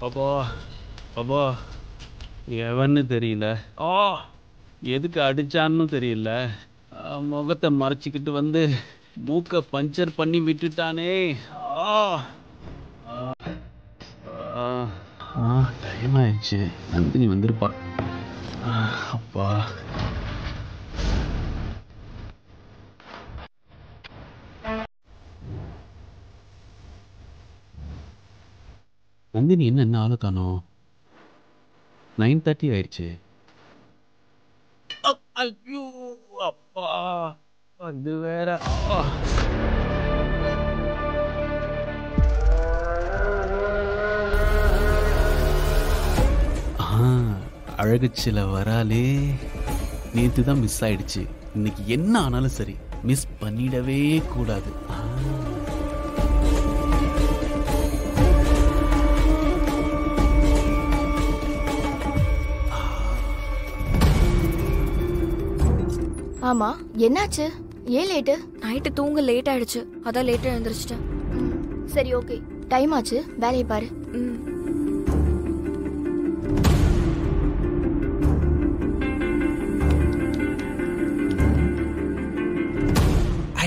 அப்பா அப்பா எவன்னு தெரியல. எதுக்கு அடிச்சான்னு தெரியல. முகத்தை மறைச்சிக்கிட்டு வந்து மூக்க பஞ்சர் பண்ணி விட்டுட்டானே. டைம் ஆயிடுச்சு. நந்தினி வந்திருப்பா. அப்பா நந்தினி என்ன ஆளு காணோம்? 9:30 ஆயிடுச்சு. ஐயோ அப்பா அது வேற. அழகுச்சில வராலே. நேத்து தான் மிஸ் ஆயிடுச்சு. இன்னைக்கு என்ன ஆனாலும் சரி மிஸ் பண்ணிடவே கூடாது. ஆமா என்னாச்சு? ஏன் லேட்டு? நைட்டு தூங்க லேட் ஆயிடுச்சு, அதான் லேட்டா எழுந்திரிச்சிட்டேன். சரி ஓகே, டைம் ஆச்சு, வேலையை பாரு.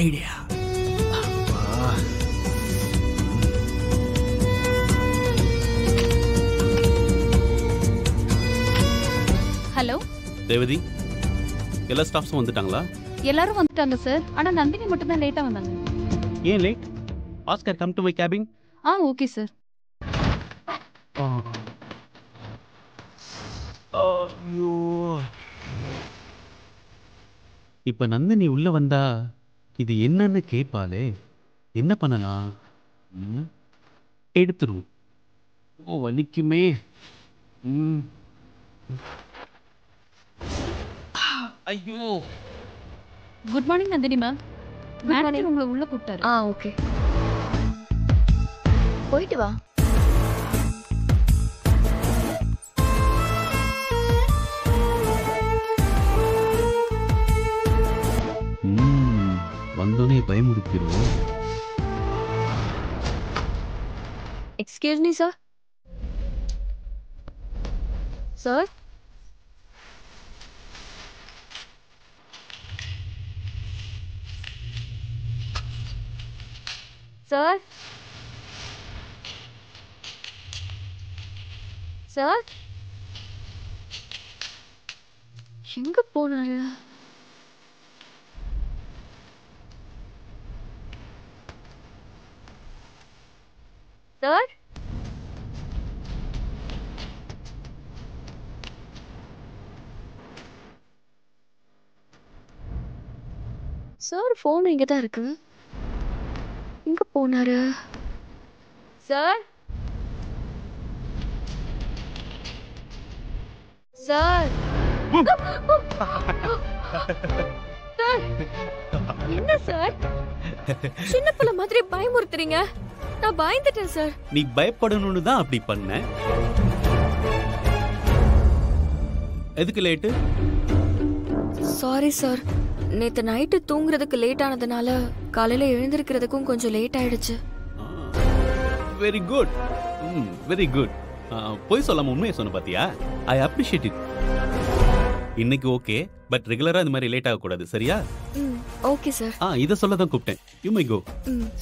ஐடியா. ஹலோ தேவதி, எல்லா ஸ்டாஃப்ஸும் வந்துட்டாங்களா? எல்லாரும் வந்துட்டாங்க சார். ஆனா நந்தினி மட்டும் தான் லேட்டா வந்தாங்க. ஏன் late? Oscar come to my cabin. Okay sir. ஐயோ, இப்ப நந்தினி உள்ள வந்தா இது என்னன்னு கேட்பாளே. என்ன பண்ணலாம்? எடுத்துருவோம். வலிக்குமே. ஐயோ. Good morning Nandini ma'am. Madam உங்களை உள்ள கூப்பிட்டாரு. ஓகே, போயிட்டு வா. வந்தோடனே பயமுறுத்திடுவோம். Excuse me sir. Sir sir sir எங்க போனாரு? சார் சார் போன் இங்க தான் இருக்கு. எங்க போனாரு சார்? சார் என்ன சார் சின்ன பிள்ளை மாதிரி பயமுறுத்துறீங்க? நான் பயந்துட்டேன் சார். நீ பயப்படணும்னு தான் அப்படி பண்ண. எதுக்கு லேட்டு? சாரி சார், நேத்து நைட்டு தூங்குறதுக்கு லேட் ஆனதுனால காலையில எழுந்திருக்கிறதுக்கும் கொஞ்சம் லேட் ஆயிடுச்சு. Very good, very good. போய் சொல்லாம உண்மையை சொன்ன பாத்தியா? I appreciate it. இன்னைக்கு ஓகே, பட் ரெகுலரா இந்த மாதிரி லேட் ஆக கூடாது, சரியா? Okay sir. இத சொல்ல தான் கூப்பிட்டேன். யூ மை கோ.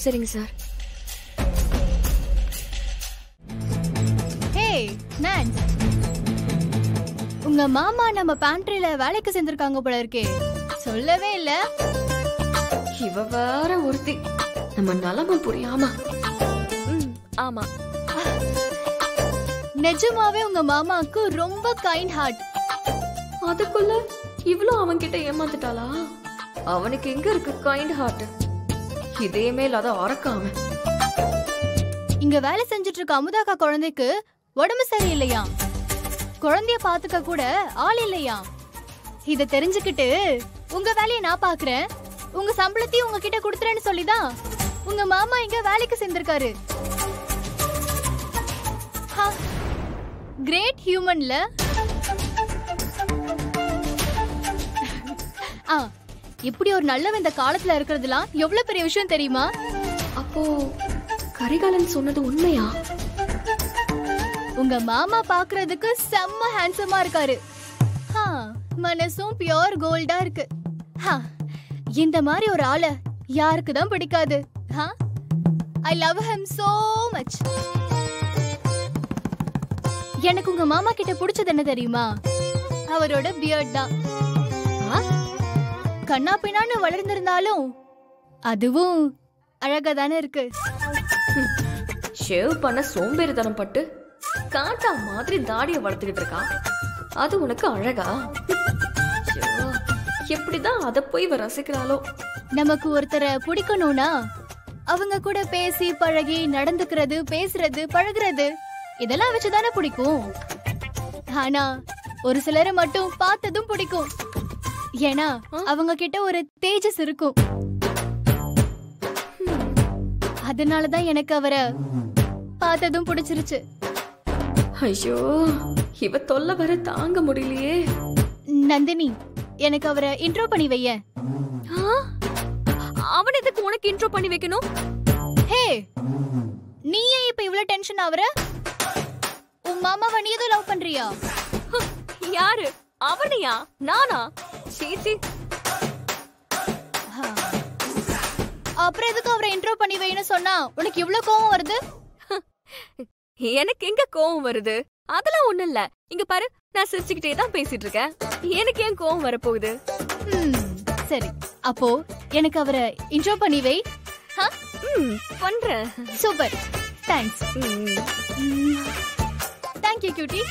சரிங்க சார். ஹே நான்ஸ், உங்க மாமா நம்ம பேண்ட்ரியில வேலைக்கு சேர்ந்திருக்காங்க போல இருக்கே. சொல்லவே இல்ல. இவ வேற ஒருத்தி, நம்ம நிலைமை புரியாம. ஆமா, நிஜமாவே உங்க மாமாவுக்கு ரொம்ப கைண்ட் ஹார்ட். அதுக்குள்ள இவ்ளோ அவன்கிட்ட ஏமாந்துட்டாளா? அவனுக்கு எங்க இருக்கு கைண்ட் ஹார்ட்? இதேமே இல்லாத அரக்காம. இங்க வேலை செஞ்சுட்டு இருக்க அமுதாக்கா குழந்தைக்கு உடம்பு சரியில்லையா, குழந்தைய பாத்துக்க கூட ஆள் இல்லையா. இத தெரிஞ்சுக்கிட்டு உங்க வேலையை நான் பாக்குறேன், உங்க சம்பளத்தையும் உங்ககிட்ட கொடுத்துறேன்னு சொல்லிதான் உங்க மாமா இங்க வேலைக்கு சேர்ந்திருக்காரு. கிரேட் ஹியூமன்ல. இப்படி ஒரு நல்லவன் இந்த காலத்துல இருக்கிறதுலாம் எவ்வளவு பெரிய விஷயம் தெரியுமா? அப்போ கரிகாலன் சொன்னது உண்மையா? உங்க மாமா பாக்குறதுக்கு செம்ம ஹேண்ட்ஸமா இருக்காரு. மனசும் பியோர் கோல்டா இருக்கு. இந்த மாதிரி ஒரு ஆளை யாருக்கு தான் பிடிக்காது? I love him so much. எனக்கு உங்க மாமா கிட்ட பிடிச்சது என்ன தெரியுமா? அவரோட பியர்ட் தான். கண்ணா பின்னான்னு வளர்ந்திருந்தாலும் அதுவும் அழகா தானே இருக்கு. ஷேவ் பண்ண சோம்பேறித்தனம் பட்டு காட்டா மாதிரி தாடியை வளர்த்துக்கிட்டு இருக்கான். அது உனக்கு அழகா? எப்படிதான் அத போய் ரசிக்கிறாளோ. நமக்கு ஒருத்தரை பிடிக்கணும்னா அவங்க கூட பேசி பழகி நடந்துக்கிறது, பேசுறது, பழகுறது இதெல்லாம் வச்சுதானே பிடிக்கும். ஆனா ஒரு சிலரை மட்டும் பார்த்ததும் பிடிக்கும். ஏன்னா அவங்க கிட்ட ஒரு தேஜஸ் இருக்கும். அதனாலதான் எனக்கு அவரை பார்த்ததும் பிடிச்சிருச்சு. ஐயோ, இவ தொல்லை வர தாங்க முடியலையே. நந்தினி, எனக்கு அவரை இன்ட்ரோ பண்ணி வைய. அவன் எதுக்கு உனக்கு இன்ட்ரோ பண்ணி வைக்கணும்? ஹே, நீ ஏன் இப்ப இவ்ளோ டென்ஷன் ஆவற? உன் மாமாவை நீ ஏதோ லவ் பண்றியா? யாரு? அவனையா? நானா? சீச்சி. அப்புறம் எதுக்கு அவரை இன்ட்ரோ பண்ணி வைன்னு சொன்னா உனக்கு இவ்ளோ கோவம் வருது? எனக்கு எங்க கோவம் வருது? அதெல்லாம் ஒண்ணு இல்ல. இங்க பாரு, நான் சிரிச்சுக்கிட்டே தான் பேசிட்டு இருக்கேன். எனக்கு ஏன் கோவம் வரப்போகுது? சரி, அப்போ எனக்கு அவரை இன்ட்ரோ பண்ணி வை. பண்றேன். Super, thanks. Thank you cutie.